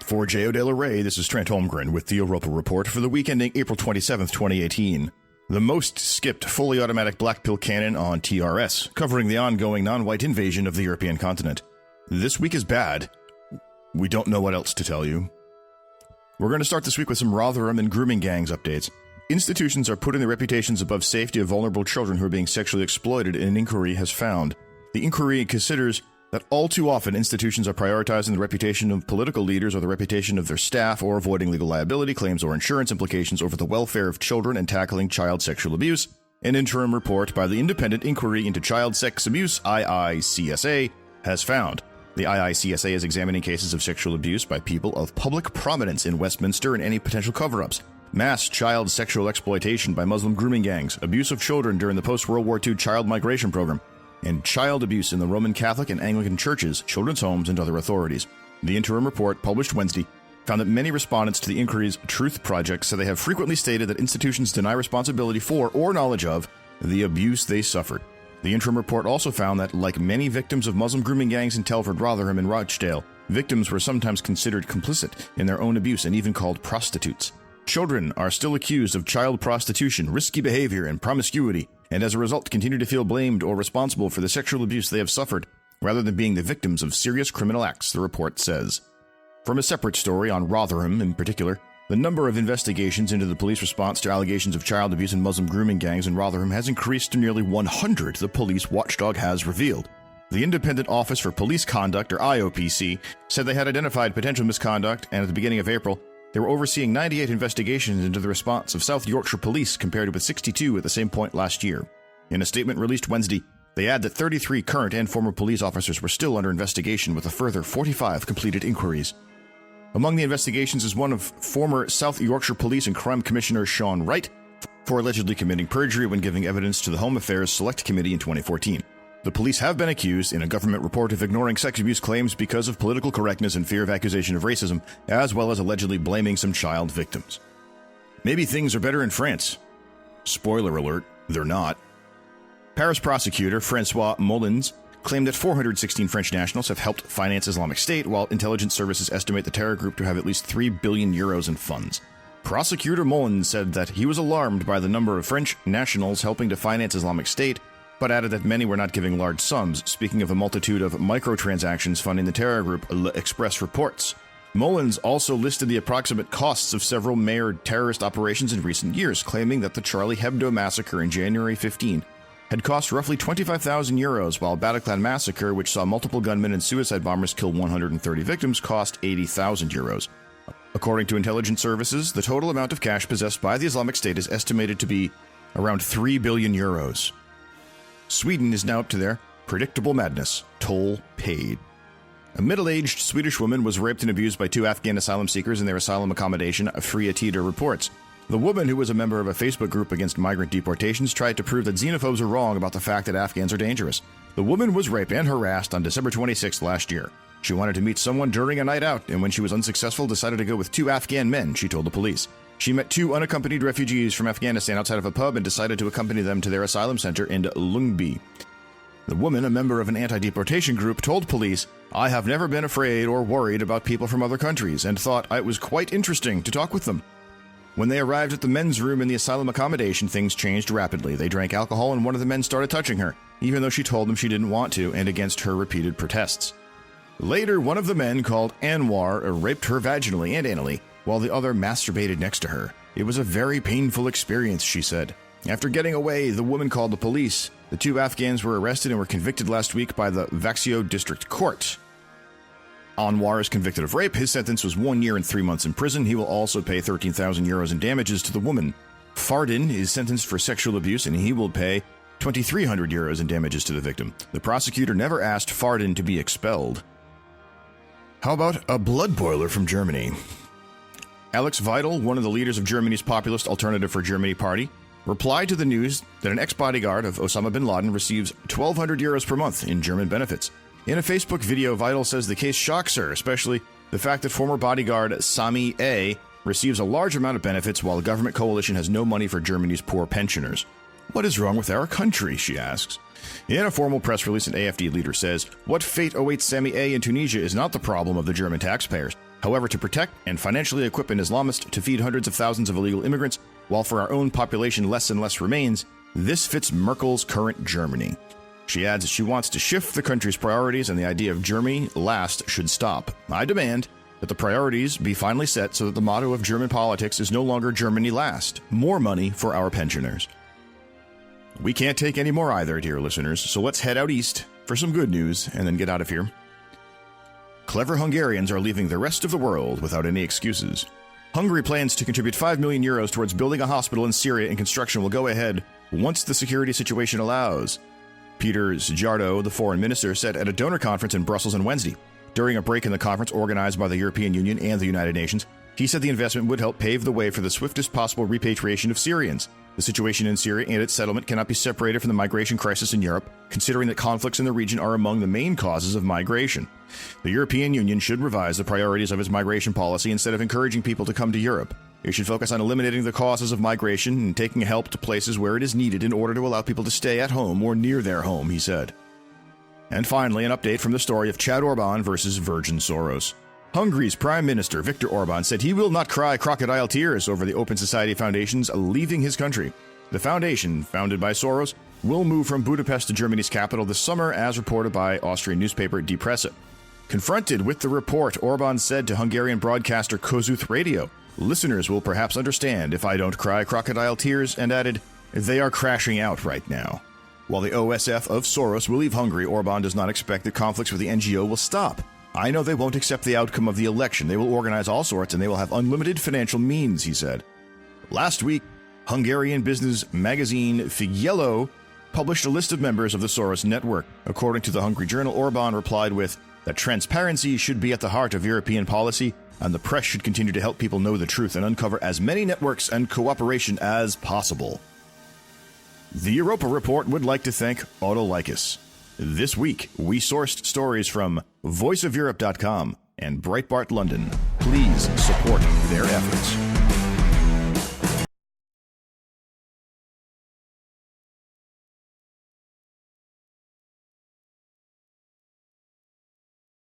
For J.O. De La Rey, this is Trent Holmgren with the Europa Report for the week ending April 27th, 2018. The most skipped fully automatic black pill cannon on TRS, covering the ongoing non-white invasion of the European continent. This week is bad. We don't know what else to tell you. We're going to start this week with some Rotherham and grooming gangs updates. Institutions are putting their reputations above safety of vulnerable children who are being sexually exploited, an inquiry has found. The inquiry considers that all too often institutions are prioritizing the reputation of political leaders or the reputation of their staff, or avoiding legal liability claims or insurance implications over the welfare of children and tackling child sexual abuse. An interim report by the Independent Inquiry into Child Sex Abuse, IICSA, has found. The IICSA is examining cases of sexual abuse by people of public prominence in Westminster and any potential cover-ups. Mass child sexual exploitation by Muslim grooming gangs, abuse of children during the post-World War II child migration program, and child abuse in the Roman Catholic and Anglican churches, children's homes, and other authorities. The interim report, published Wednesday, found that many respondents to the inquiry's Truth Project said they have frequently stated that institutions deny responsibility for or knowledge of the abuse they suffered. The interim report also found that, like many victims of Muslim grooming gangs in Telford, Rotherham, and Rochdale, victims were sometimes considered complicit in their own abuse and even called prostitutes. Children are still accused of child prostitution, risky behavior, and promiscuity, and as a result continue to feel blamed or responsible for the sexual abuse they have suffered, rather than being the victims of serious criminal acts, the report says. From a separate story on Rotherham in particular, the number of investigations into the police response to allegations of child abuse and Muslim grooming gangs in Rotherham has increased to nearly 100, the police watchdog has revealed. The Independent Office for Police Conduct, or IOPC, said they had identified potential misconduct, and at the beginning of April, they were overseeing 98 investigations into the response of South Yorkshire Police compared with 62 at the same point last year. In a statement released Wednesday, they add that 33 current and former police officers were still under investigation, with a further 45 completed inquiries. Among the investigations is one of former South Yorkshire Police and Crime Commissioner Sean Wright for allegedly committing perjury when giving evidence to the Home Affairs Select Committee in 2014. The police have been accused in a government report of ignoring sex abuse claims because of political correctness and fear of accusation of racism, as well as allegedly blaming some child victims. Maybe things are better in France. Spoiler alert, they're not. Paris prosecutor Francois Molins claimed that 416 French nationals have helped finance Islamic State, while intelligence services estimate the terror group to have at least 3 billion euros in funds. Prosecutor Molins said that he was alarmed by the number of French nationals helping to finance Islamic State, but added that many were not giving large sums, speaking of a multitude of microtransactions funding the terror group, L'Express reports. Molins also listed the approximate costs of several major terrorist operations in recent years, claiming that the Charlie Hebdo massacre in January 15 had cost roughly 25,000 euros, while Bataclan massacre, which saw multiple gunmen and suicide bombers kill 130 victims, cost 80,000 euros. According to intelligence services, the total amount of cash possessed by the Islamic State is estimated to be around 3 billion euros. Sweden is now up to their predictable madness. Toll paid. A middle-aged Swedish woman was raped and abused by 2 Afghan asylum seekers in their asylum accommodation, Fria Teeter reports. The woman, who was a member of a Facebook group against migrant deportations, tried to prove that xenophobes are wrong about the fact that Afghans are dangerous. The woman was raped and harassed on December 26th last year. She wanted to meet someone during a night out, and when she was unsuccessful, decided to go with 2 Afghan men, she told the police. She met 2 unaccompanied refugees from Afghanistan outside of a pub and decided to accompany them to their asylum center in Ljungby. The woman, a member of an anti-deportation group, told police, "I have never been afraid or worried about people from other countries and thought it was quite interesting to talk with them." When they arrived at the men's room in the asylum accommodation, things changed rapidly. They drank alcohol and one of the men started touching her, even though she told them she didn't want to and against her repeated protests. Later, one of the men, called Anwar, raped her vaginally and anally, while the other masturbated next to her. "It was a very painful experience," she said. After getting away, the woman called the police. The 2 Afghans were arrested and were convicted last week by the Vaxio District Court. Anwar is convicted of rape. His sentence was 1 year and 3 months in prison. He will also pay 13,000 euros in damages to the woman. Fardin is sentenced for sexual abuse, and he will pay 2,300 euros in damages to the victim. The prosecutor never asked Fardin to be expelled. How about a blood boiler from Germany? Alex Vidal, one of the leaders of Germany's populist Alternative for Germany party, replied to the news that an ex-bodyguard of Osama bin Laden receives 1,200 euros per month in German benefits. In a Facebook video, Vidal says the case shocks her, especially the fact that former bodyguard Sami A. receives a large amount of benefits while the government coalition has no money for Germany's poor pensioners. What is wrong with our country, she asks. In a formal press release, an AfD leader says, "What fate awaits Sami A. in Tunisia is not the problem of the German taxpayers. However, to protect and financially equip an Islamist to feed hundreds of thousands of illegal immigrants, while for our own population less and less remains, this fits Merkel's current Germany. She adds that she wants to shift the country's priorities and the idea of Germany last should stop. I demand that the priorities be finally set so that the motto of German politics is no longer Germany last, more money for our pensioners. We can't take any more either, dear listeners, so let's head out east for some good news and then get out of here. Clever Hungarians are leaving the rest of the world without any excuses. Hungary plans to contribute 5 million euros towards building a hospital in Syria, and construction will go ahead once the security situation allows. Peter Szijjártó, the foreign minister, said at a donor conference in Brussels on Wednesday. During a break in the conference organized by the European Union and the United Nations, he said the investment would help pave the way for the swiftest possible repatriation of Syrians. The situation in Syria and its settlement cannot be separated from the migration crisis in Europe, considering that conflicts in the region are among the main causes of migration. The European Union should revise the priorities of its migration policy instead of encouraging people to come to Europe. It should focus on eliminating the causes of migration and taking help to places where it is needed in order to allow people to stay at home or near their home, he said. And finally, an update from the story of Chad Orbán versus Virgin Soros. Hungary's Prime Minister Viktor Orbán said he will not cry crocodile tears over the Open Society Foundation's leaving his country. The foundation, founded by Soros, will move from Budapest to Germany's capital this summer, as reported by Austrian newspaper Die Presse. Confronted with the report, Orbán said to Hungarian broadcaster Kossuth Radio, "Listeners will perhaps understand if I don't cry crocodile tears," and added, "They are crashing out right now." While the OSF of Soros will leave Hungary, Orbán does not expect that conflicts with the NGO will stop. "I know they won't accept the outcome of the election. They will organize all sorts and they will have unlimited financial means," he said. Last week, Hungarian business magazine Figyelő published a list of members of the Soros network. According to the Hungary Journal, Orbán replied with that transparency should be at the heart of European policy, and the press should continue to help people know the truth and uncover as many networks and cooperation as possible. The Europa Report would like to thank Autolycus. This week, we sourced stories from voiceofeurope.com and Breitbart London. Please support their efforts.